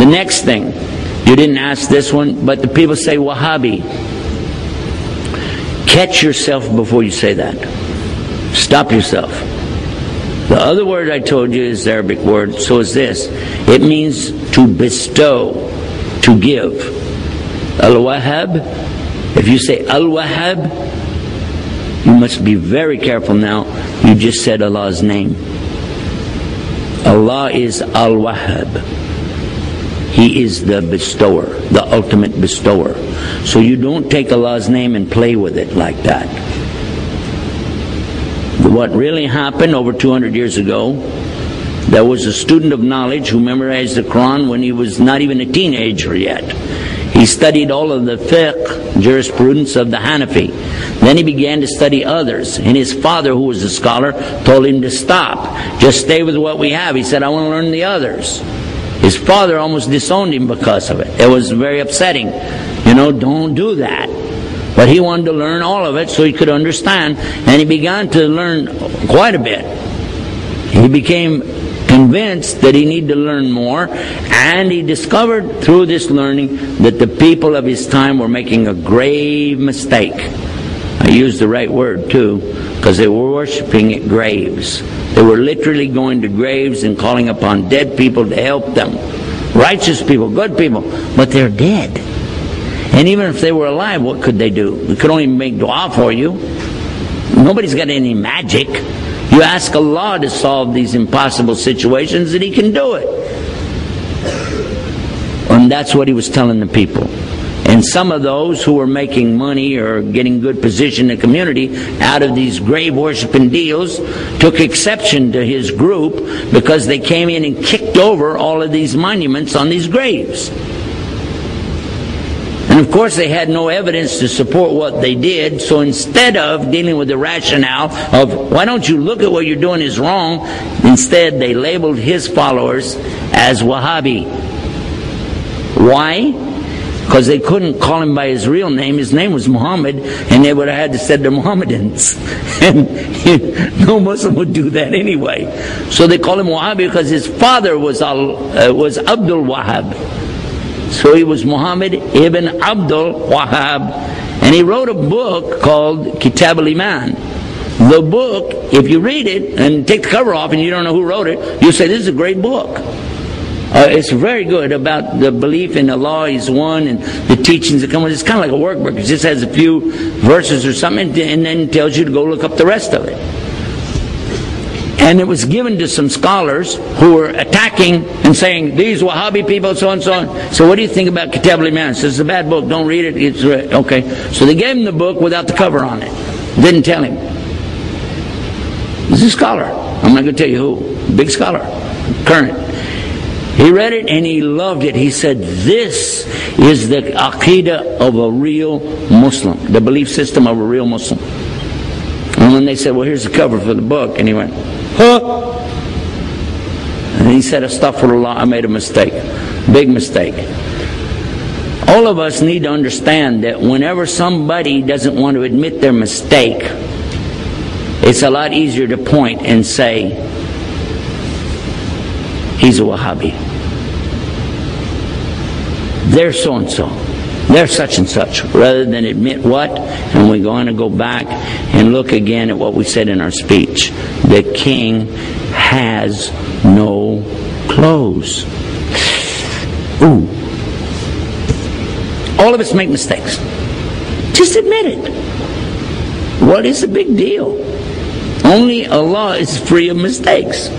The next thing, you didn't ask this one, but the people say Wahabi. Catch yourself before you say that. Stop yourself. The other word I told you is the Arabic word, so is this. It means to bestow, to give. Al-Wahhab, if you say Al-Wahhab, you must be very careful now. You just said Allah's name. Allah is Al-Wahhab. He is the bestower, the ultimate bestower. So you don't take Allah's name and play with it like that. What really happened over 200 years ago, there was a student of knowledge who memorized the Quran when he was not even a teenager yet. He studied all of the fiqh, jurisprudence of the Hanafi. Then he began to study others. And his father, who was a scholar, told him to stop. Just stay with what we have. He said, I want to learn the others. His father almost disowned him because of it. It was very upsetting. Don't do that. But he wanted to learn all of it so he could understand. And he began to learn quite a bit. He became convinced that he needed to learn more. And he discovered through this learning that the people of his time were making a grave mistake. I used the right word too, because they were worshiping at graves. They were literally going to graves and calling upon dead people to help them. Righteous people, good people, but they're dead. And even if they were alive, what could they do? They could only make dua for you. Nobody's got any magic. You ask Allah to solve these impossible situations and He can do it. And that's what he was telling the people. And some of those who were making money or getting good position in the community out of these grave worshiping deals took exception to his group because they came in and kicked over all of these monuments on these graves. And of course they had no evidence to support what they did, so instead of dealing with the rationale of why don't you look at what you're doing is wrong, instead they labeled his followers as Wahabi. Why? Because they couldn't call him by his real name. His name was Muhammad, and they would have had to say they're Mohammedans. And no Muslim would do that anyway. So they call him Wahabi because his father was Abdul Wahhab. So he was Muhammad ibn Abdul Wahhab. And he wrote a book called Kitab al-Iman. The book, if you read it and take the cover off and you don't know who wrote it, you say, this is a great book. It's very good about the belief in Allah is one and the teachings that come with it. It's kind of like a workbook. It just has a few verses or something and then tells you to go look up the rest of it. And it was given to some scholars who were attacking and saying, these Wahhabi people, so and so on. So what do you think about Kitab al-Iman? It says, it's a bad book, don't read it. It's okay. So they gave him the book without the cover on it. Didn't tell him. He's a scholar. I'm not going to tell you who. Big scholar. Current. He read it and he loved it. He said, this is the aqidah of a real Muslim. The belief system of a real Muslim. And when they said, well, here's the cover for the book. And he went, huh? And he said, astaghfirullah, I made a mistake. Big mistake. All of us need to understand that whenever somebody doesn't want to admit their mistake, it's a lot easier to point and say, he's a Wahhabi. They're so-and-so. They're such and such. Rather than admit what, and we're going to go back and look again at what we said in our speech. The king has no clothes. Ooh. All of us make mistakes. Just admit it. What is the big deal? Only Allah is free of mistakes.